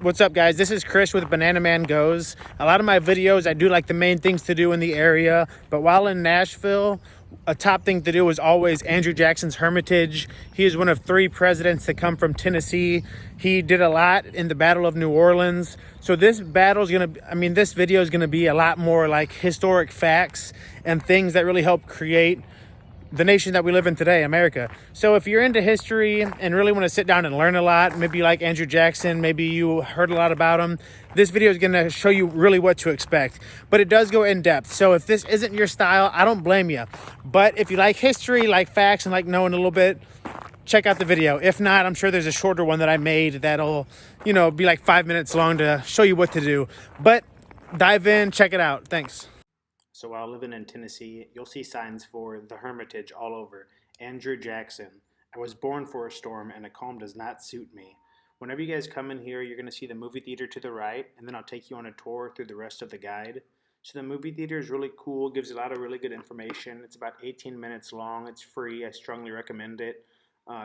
What's up, guys? This is Chris with Banana Man Goes. A lot of my videos, I do like the main things to do in the area, but while in Nashville, a top thing to do is always Andrew Jackson's Hermitage. He is one of 3 presidents to come from Tennessee. He did a lot in the Battle of New Orleans. So this this video is gonna be a lot more like historic facts and things that really help create the nation that we live in today, America. So if you're into history and really want to sit down and learn a lot, maybe you like Andrew Jackson, maybe you heard a lot about him, this video is going to show you really what to expect. But it does go in depth. So if this isn't your style, I don't blame you. But if you like history, like facts, and like knowing a little bit, check out the video. If not, I'm sure there's a shorter one that I made that'll, be like 5 minutes long to show you what to do. But dive in, check it out. Thanks. So while living in Tennessee, you'll see signs for the Hermitage all over. Andrew Jackson. I was born for a storm, and a calm does not suit me. Whenever you guys come in here, you're going to see the movie theater to the right, and then I'll take you on a tour through the rest of the guide. So the movie theater is really cool, gives a lot of really good information. It's about 18 minutes long. It's free. I strongly recommend it.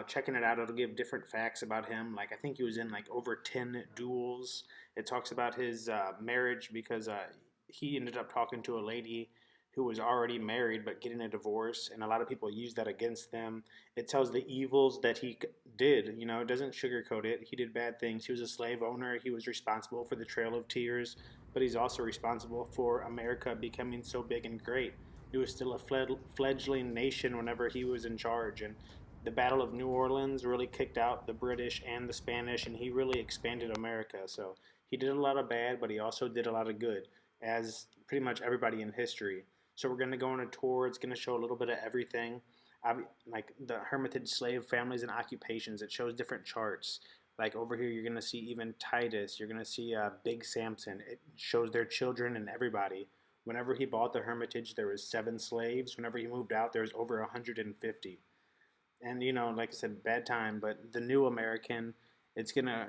Checking it out, it'll give different facts about him. Like, I think he was in like over 10 duels. It talks about his marriage because he ended up talking to a lady who was already married but getting a divorce, and a lot of people use that against them. It tells the evils that he did. It doesn't sugarcoat it. He did bad things. He was a slave owner. He was responsible for the Trail of Tears, but he's also responsible for America becoming so big and great. It was still a fledgling nation whenever he was in charge, and the Battle of New Orleans really kicked out the British and the Spanish, and he really expanded America. So he did a lot of bad, but he also did a lot of good, as pretty much everybody in history. So we're going to go on a tour. It's going to show a little bit of everything, like the Hermitage slave families and occupations. It shows different charts. Like over here, you're going to see even Titus. You're going to see Big Samson. It shows their children and everybody. Whenever he bought the Hermitage, there was 7 slaves. Whenever he moved out, there was over 150. And like I said, bad time, but the new American, it's gonna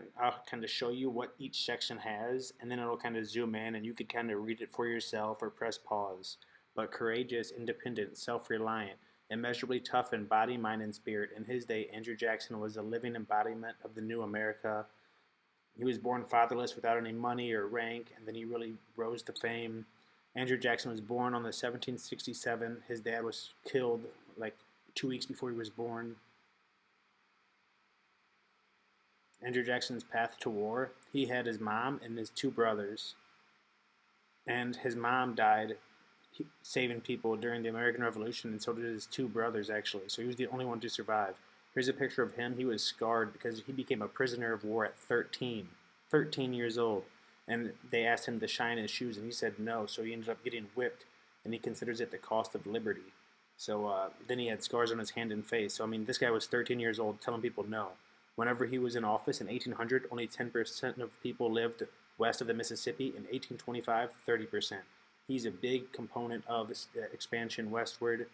kind of show you what each section has, and then it'll kind of zoom in, and you could kind of read it for yourself or press pause. But courageous, independent, self-reliant, immeasurably tough in body, mind, and spirit. In his day, Andrew Jackson was a living embodiment of the new America. He was born fatherless without any money or rank, and then he really rose to fame. Andrew Jackson was born on the 1767. His dad was killed like 2 weeks before he was born. Andrew Jackson's path to war, he had his mom and his 2 brothers. And his mom died saving people during the American Revolution, and so did his 2 brothers, actually. So he was the only one to survive. Here's a picture of him. He was scarred because he became a prisoner of war at 13 years old. And they asked him to shine his shoes, and he said no, so he ended up getting whipped, and he considers it the cost of liberty. So then he had scars on his hand and face. So, this guy was 13 years old telling people no. Whenever he was in office in 1800, only 10% of people lived west of the Mississippi. In 1825, 30%. He's a big component of the expansion westward.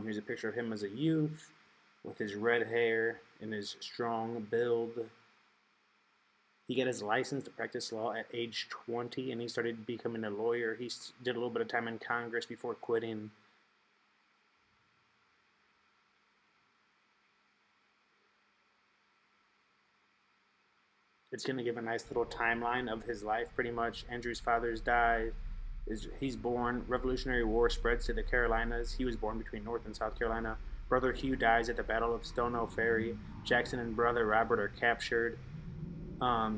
Here's a picture of him as a youth with his red hair and his strong build. He got his license to practice law at age 20, and he started becoming a lawyer. He did a little bit of time in Congress before quitting. It's going to give a nice little timeline of his life, pretty much. Andrew's father's died. He's born. Revolutionary War spreads to the Carolinas. He was born between North and South Carolina. Brother Hugh dies at the Battle of Stono Ferry. Jackson and brother Robert are captured.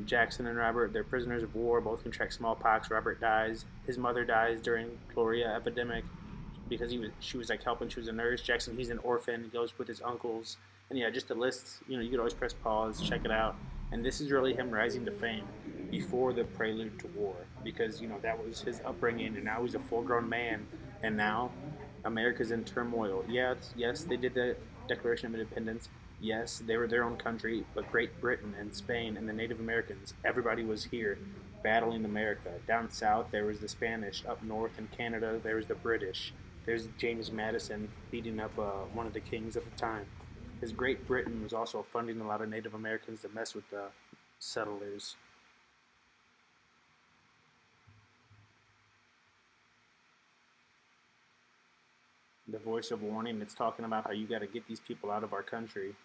Jackson and Robert, they're prisoners of war. Both contract smallpox. Robert dies. His mother dies during cholera epidemic because she was like helping. She was a nurse. Jackson, he's an orphan. He goes with his uncles. And yeah, just a list. You could always press pause, check it out. And this is really him rising to fame before the prelude to war, because that was his upbringing, and now he's a full-grown man, and now America's in turmoil. Yes, they did the Declaration of Independence. Yes, they were their own country, but Great Britain and Spain and the Native Americans, everybody was here battling America. Down south, there was the Spanish. Up north in Canada, there was the British. There's James Madison beating up one of the kings at the time. Because Great Britain was also funding a lot of Native Americans to mess with the settlers. The voice of warning, it's talking about how you got to get these people out of our country.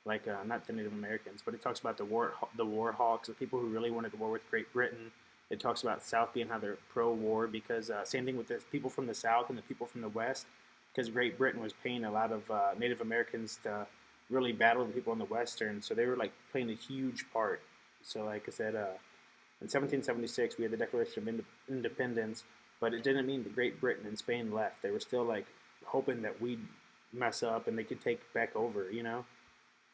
like not the Native Americans, but it talks about the war hawks, the people who really wanted war with Great Britain. It talks about South being how they're pro-war because same thing with the people from the South and the people from the West, because Great Britain was paying a lot of Native Americans to really battle the people in the Western, so they were like playing a huge part. So like I said, in 1776 we had the Declaration of Independence, but it didn't mean that Great Britain and Spain left. They were still like hoping that we'd mess up and they could take back over, you know.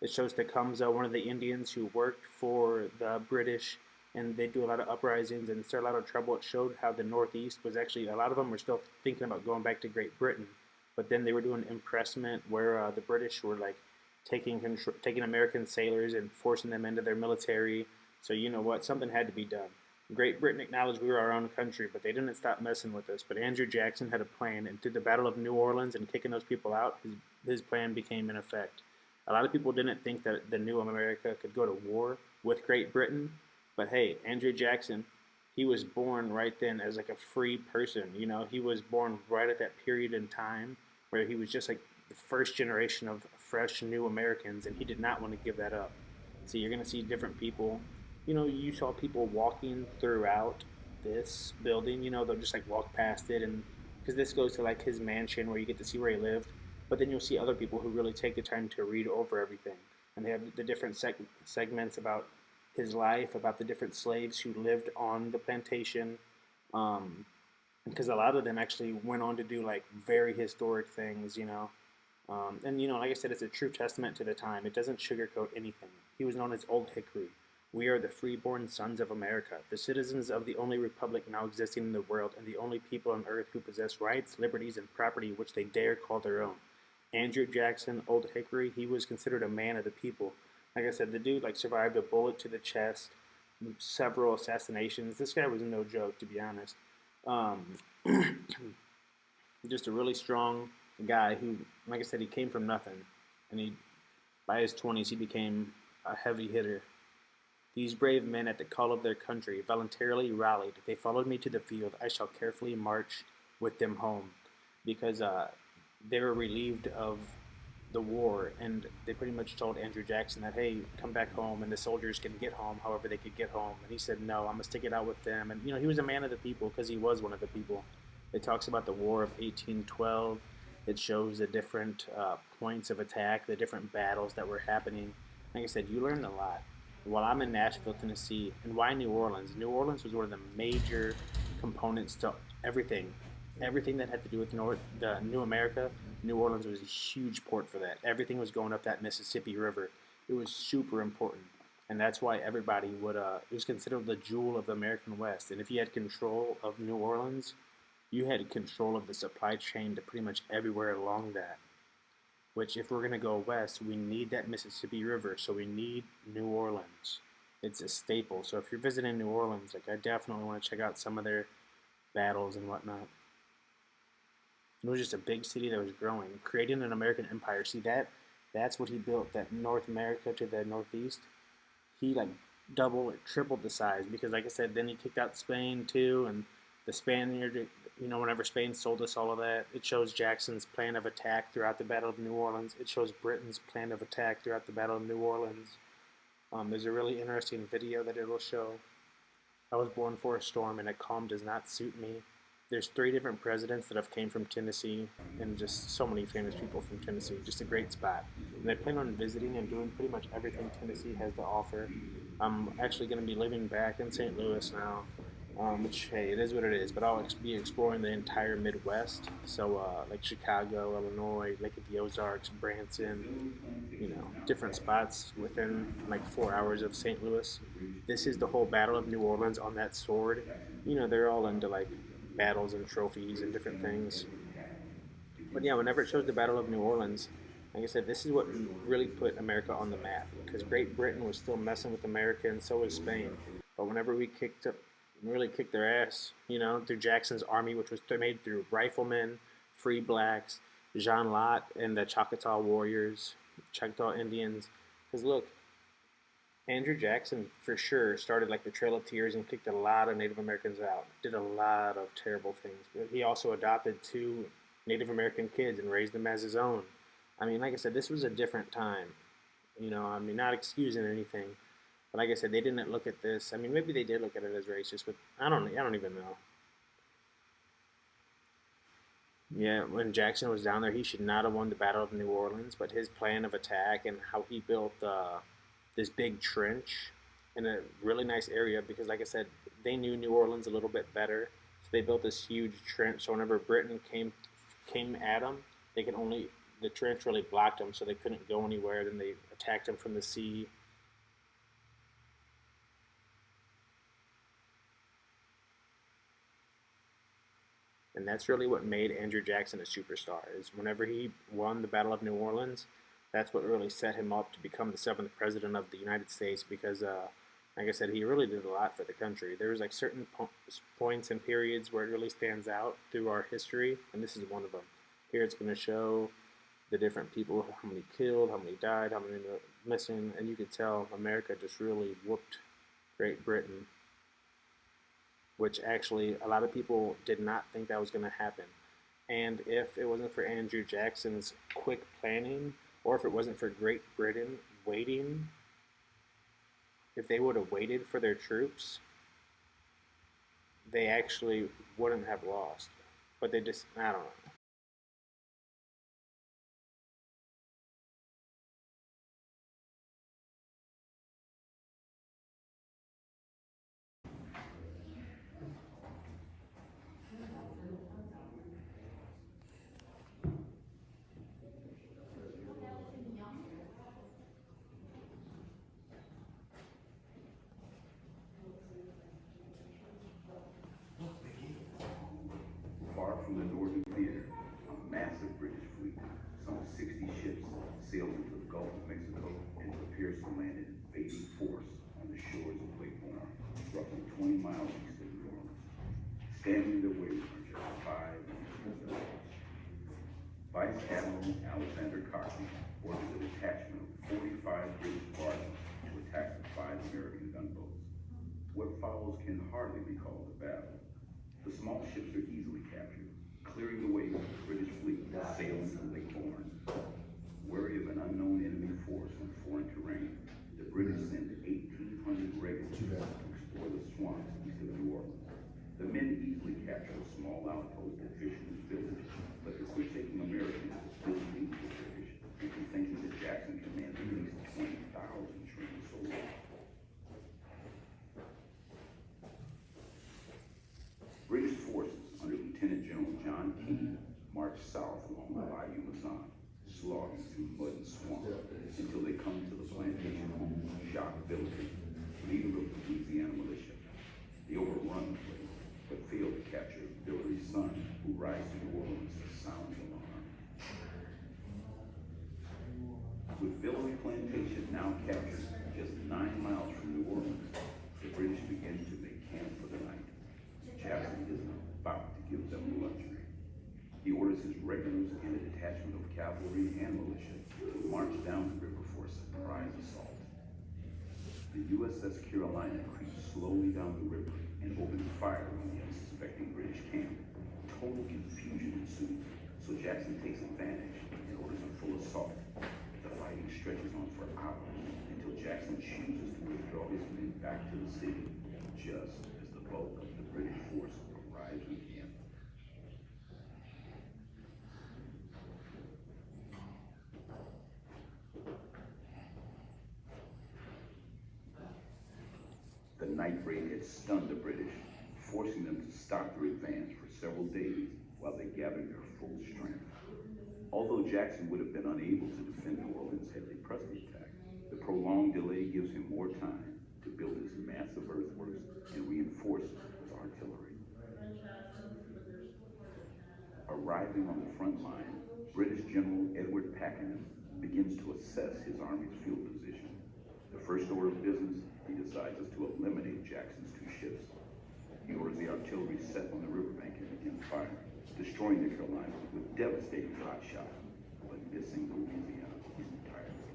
It shows Tecumseh, one of the Indians who worked for the British, and they do a lot of uprisings and start a lot of trouble. It showed how the Northeast was actually, a lot of them were still thinking about going back to Great Britain, but then they were doing impressment where the British were like taking American sailors and forcing them into their military. So you know what, something had to be done. Great Britain acknowledged we were our own country, but they didn't stop messing with us. But Andrew Jackson had a plan, and through the Battle of New Orleans and kicking those people out, his plan became in effect. A lot of people didn't think that the new America could go to war with Great Britain, but hey, Andrew Jackson, he was born right then as like a free person. You know, he was born right at that period in time where he was just like the first generation of fresh new Americans, and he did not want to give that up. So you're going to see different people. You know, you saw people walking throughout this building. You know, they'll just like walk past it, and because this goes to like his mansion where you get to see where he lived. But then you'll see other people who really take the time to read over everything, and they have the different segments about his life, about the different slaves who lived on the plantation. Because a lot of them actually went on to do like very historic things, you know. And you know, like I said, it's a true testament to the time. It doesn't sugarcoat anything. He was known as Old Hickory. We are the freeborn sons of America, the citizens of the only republic now existing in the world, and the only people on earth who possess rights, liberties, and property which they dare call their own. Andrew Jackson, Old Hickory, he was considered a man of the people. Like I said, the dude like survived a bullet to the chest, several assassinations. This guy was no joke, to be honest. Um, just a really strong guy who, like I said, he came from nothing, and he, by his 20s, he became a heavy hitter. These brave men, at the call of their country, voluntarily rallied. They followed me to the field. I shall carefully march with them home, because they were relieved of the war, and they pretty much told Andrew Jackson that, hey, come back home, and the soldiers can get home however they could get home. And he said, no, I'm gonna stick it out with them. And you know, he was a man of the people because he was one of the people. It talks about the War of 1812. It shows the different points of attack, the different battles that were happening. Like I said, you learned a lot. While I'm in Nashville, Tennessee, and why New Orleans? New Orleans was one of the major components to everything. Everything that had to do with the New America, New Orleans was a huge port for that. Everything was going up that Mississippi River. It was super important. And that's why everybody would, it was considered the jewel of the American West. And if you had control of New Orleans, you had control of the supply chain to pretty much everywhere along that. Which, if we're going to go west, we need that Mississippi River, so we need New Orleans. It's a staple. So if you're visiting New Orleans, like I definitely want to check out some of their battles and whatnot. It was just a big city that was growing, creating an American empire. See that's what he built, that North America to the Northeast. He like doubled or tripled the size because, like I said, then he kicked out Spain too, and the Spaniard, you know, whenever Spain sold us all of that, it shows Jackson's plan of attack throughout the Battle of New Orleans. It shows Britain's plan of attack throughout the Battle of New Orleans. There's a really interesting video that it will show. I was born for a storm, and a calm does not suit me. There's 3 different presidents that have came from Tennessee, and just so many famous people from Tennessee. Just a great spot. And I plan on visiting and doing pretty much everything Tennessee has to offer. I'm actually going to be living back in St. Louis now, which, hey, it is what it is. But I'll be exploring the entire Midwest. So, like Chicago, Illinois, Lake of the Ozarks, Branson, you know, different spots within like 4 hours of St. Louis. This is the whole Battle of New Orleans on that sword. You know, they're all into like battles and trophies and different things. But yeah, whenever it shows the Battle of New Orleans, like I said, this is what really put America on the map, because Great Britain was still messing with America, and so was Spain. But whenever we really kicked their ass, you know, through Jackson's army, which was made through riflemen, free blacks, Jean Lot, and the Choctaw warriors, Choctaw Indians. Because look, Andrew Jackson for sure started like the Trail of Tears and kicked a lot of Native Americans out. Did a lot of terrible things. But he also adopted 2 Native American kids and raised them as his own. I mean, like I said, this was a different time. You know, I mean, not excusing anything, but like I said, they didn't look at this. I mean, maybe they did look at it as racist, but I don't. I don't even know. Yeah, when Jackson was down there, he should not have won the Battle of New Orleans, but his plan of attack and how he built this big trench in a really nice area, because, like I said, they knew New Orleans a little bit better, so they built this huge trench. So whenever Britain came at them, they could only the trench really blocked them, so they couldn't go anywhere. Then they attacked them from the sea. And that's really what made Andrew Jackson a superstar. Is whenever he won the Battle of New Orleans, that's what really set him up to become the seventh president of the United States. Because, like I said, he really did a lot for the country. There was like certain points and periods where it really stands out through our history, and this is one of them. Here it's going to show the different people, how many killed, how many died, how many missing, and you could tell America just really whooped Great Britain, which actually a lot of people did not think that was going to happen. And if it wasn't for Andrew Jackson's quick planning, or if it wasn't for Great Britain waiting, if they would have waited for their troops, they actually wouldn't have lost. But they just, I don't know. Far from the Northern Theater, a massive British fleet, some 60 ships, sailed into the Gulf of Mexico and prepares to land an invading force on the shores of Lake Borgne, roughly 20 miles east of New Orleans. Standing in their way are just 5 vessels. Vice Admiral Alexander Coxey orders a detachment of 45 British barges to attack the 5 American gunboats. What follows can hardly be called a battle. The small ships are easily captured, clearing the way for the British fleet sailing to Lake Borgne. Wary of an unknown enemy force on foreign terrain, the British send 1,800 regulars to explore the swamps east of New Orleans. The men easily capture a small outpost at Fisherman's Village, but the quick-thinking Americans disbelieve the British, and thinking that Jackson commanded at least 20,000 trained soldiers. British forces under Lieutenant General John Keane marched south along the Bayou Mazan, slogging through mud and swamp until they come to the plantation home, Jacques Villeray, leader of the Louisiana militia. They overrun the place, but fail to capture Villeray's son, who rides to New Orleans to sound the alarm. With Villeray plantation now captured just 9 miles from New Orleans, the British begin to make camp for the night. Jackson isn't about to give them the luxury. He orders his regulars and a detachment of cavalry and militia to march down the river for a surprise assault. The USS Carolina creeps slowly down the river and opens fire on the unsuspecting British camp. Total confusion ensues, so Jackson takes advantage and orders a full assault. The fighting stretches on for hours until Jackson chooses to withdraw his men back to the city, just as the bulk of the British force arrives in camp. The night raid had stunned the British, forcing them to stop their advance for several days while they gathered their full strength. Although Jackson would have been unable to defend New Orleans had they pressed the attack, the prolonged delay gives him more time to build his massive earthworks and reinforce it with artillery. Arriving on the front line, British General Edward Pakenham begins to assess his army's field position. The first order of business, he decides, is to eliminate Jackson's 2 ships. He orders the artillery set on the riverbank and begin firing, destroying the Carolina with devastating hot shot, but missing Louisiana entirely.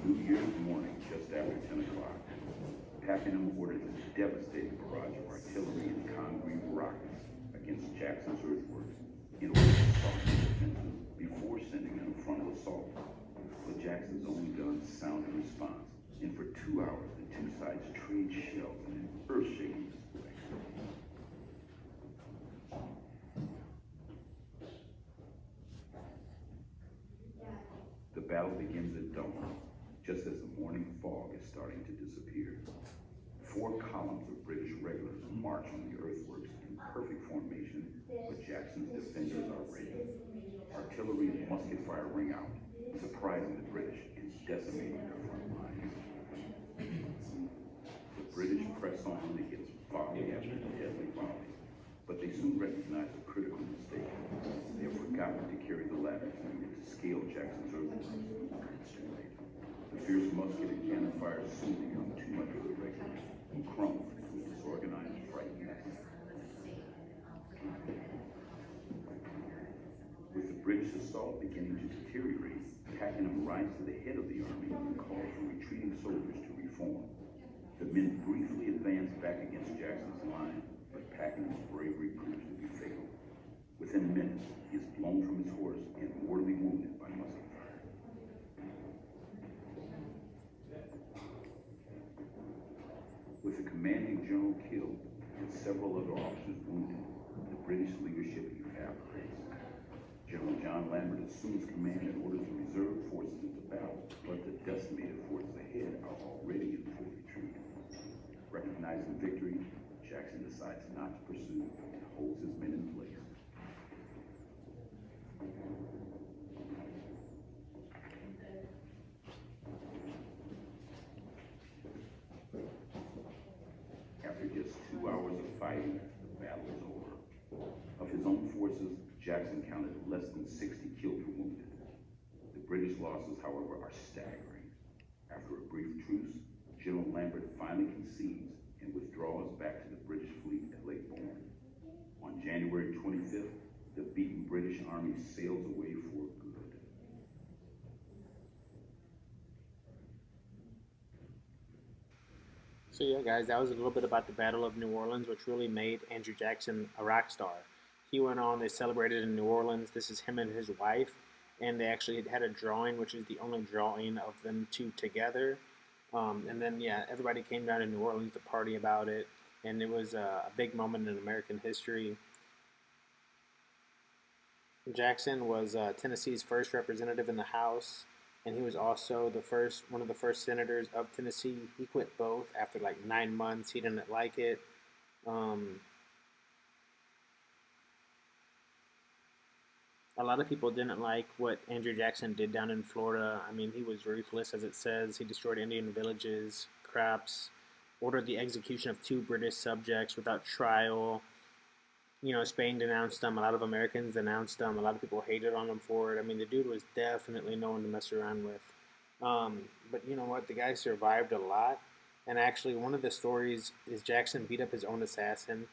New Year's morning, just after 10 o'clock, Pakenham orders a devastating barrage of artillery and concrete rockets against Jackson's earthworks in order to soften the defenses before sending in a frontal assault. But Jackson's own guns sounded response, and for 2 hours the two sides traded shells in an earth-shaking display. The battle begins at dawn, just as the morning fog is starting to disappear. 4 columns of British regulars march on the earthworks in perfect formation, but Jackson's defenders are ready. Artillery and musket fire ring out, surprising the British and decimating their front lines. The British press on against volley after deadly volley, but they soon recognize a critical mistake. They have forgotten to carry the ladders needed to scale Jackson's earthworks. The fierce musket and cannon fire soon become too much for the regulars, who crumble into a disorganized, frightened mess. With the British assault beginning to deteriorate, Pakenham rides to the head of the army and calls for retreating soldiers to reform. The men briefly advance back against Jackson's line, but Pakenham's bravery proves to be fatal. Within minutes, he is blown from his horse and mortally wounded by musket fire. With the commanding general killed and several other officers wounded, the British leadership evaporates. General John Lambert assumes command and orders the reserve forces into battle, but the decimated forces ahead are already in full retreat. Recognizing victory, Jackson decides not to pursue and holds his men in place. After just 2 hours of fighting, the battle is over. Of his own forces, Jackson counted less than 60 killed or wounded. The British losses, however, are staggering. After a brief truce, General Lambert finally concedes and withdraws back to the British fleet at Lake Borgne. On January 25th, the beaten British army sails away for good. So yeah, guys, that was a little bit about the Battle of New Orleans, which really made Andrew Jackson a rock star. He went on, they celebrated in New Orleans. This is him and his wife, and they actually had a drawing, which is the only drawing of them two together. And then, yeah, everybody came down to New Orleans to party about it, and it was a big moment in American history. Jackson was Tennessee's first representative in the House, and he was also one of the first senators of Tennessee. He quit both after like 9 months. He didn't like it. A lot of people didn't like what Andrew Jackson did down in Florida. I mean, he was ruthless, as it says. He destroyed Indian villages, crops, ordered the execution of 2 British subjects without trial. You know, Spain denounced him. A lot of Americans denounced him. A lot of people hated on him for it. I mean, the dude was definitely no one to mess around with. But you know what? The guy survived a lot. And actually, one of the stories is Jackson beat up his own assassin.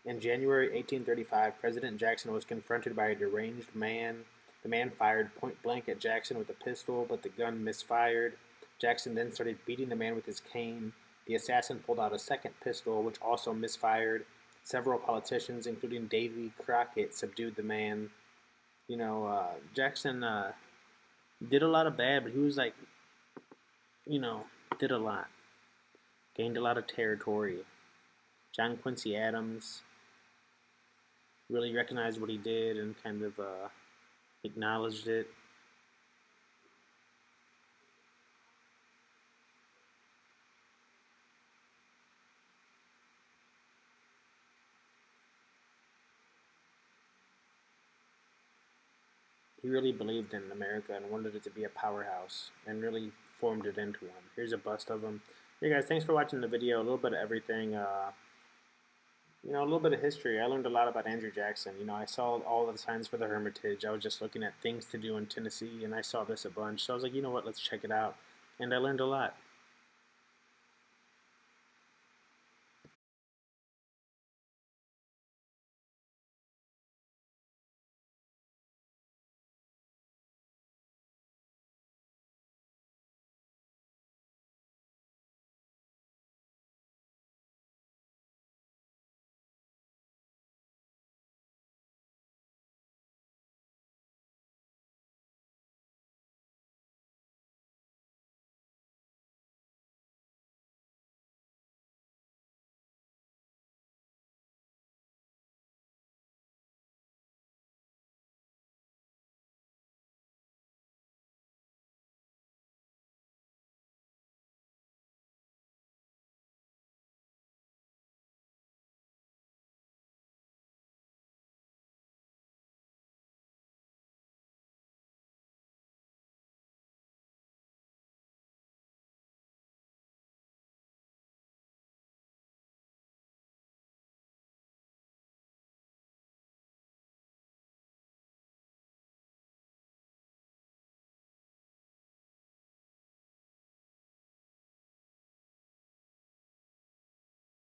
In January 1835, President Jackson was confronted by a deranged man. The man fired point blank at Jackson with a pistol, but the gun misfired. Jackson then started beating the man with his cane. The assassin pulled out a second pistol, which also misfired. Several politicians, including Davy Crockett, subdued the man. You know, Jackson did a lot of bad, but he was like, you know, did a lot. Gained a lot of territory. John Quincy Adams really recognized what he did and kind of acknowledged it. He really believed in America and wanted it to be a powerhouse and really formed it into one. Here's a bust of him. Hey guys, thanks for watching the video. A little bit of everything. You know, a little bit of history. I learned a lot about Andrew Jackson. You know, I saw all the signs for the Hermitage. I was just looking at things to do in Tennessee, and I saw this a bunch. So I was like, you know what, let's check it out. And I learned a lot.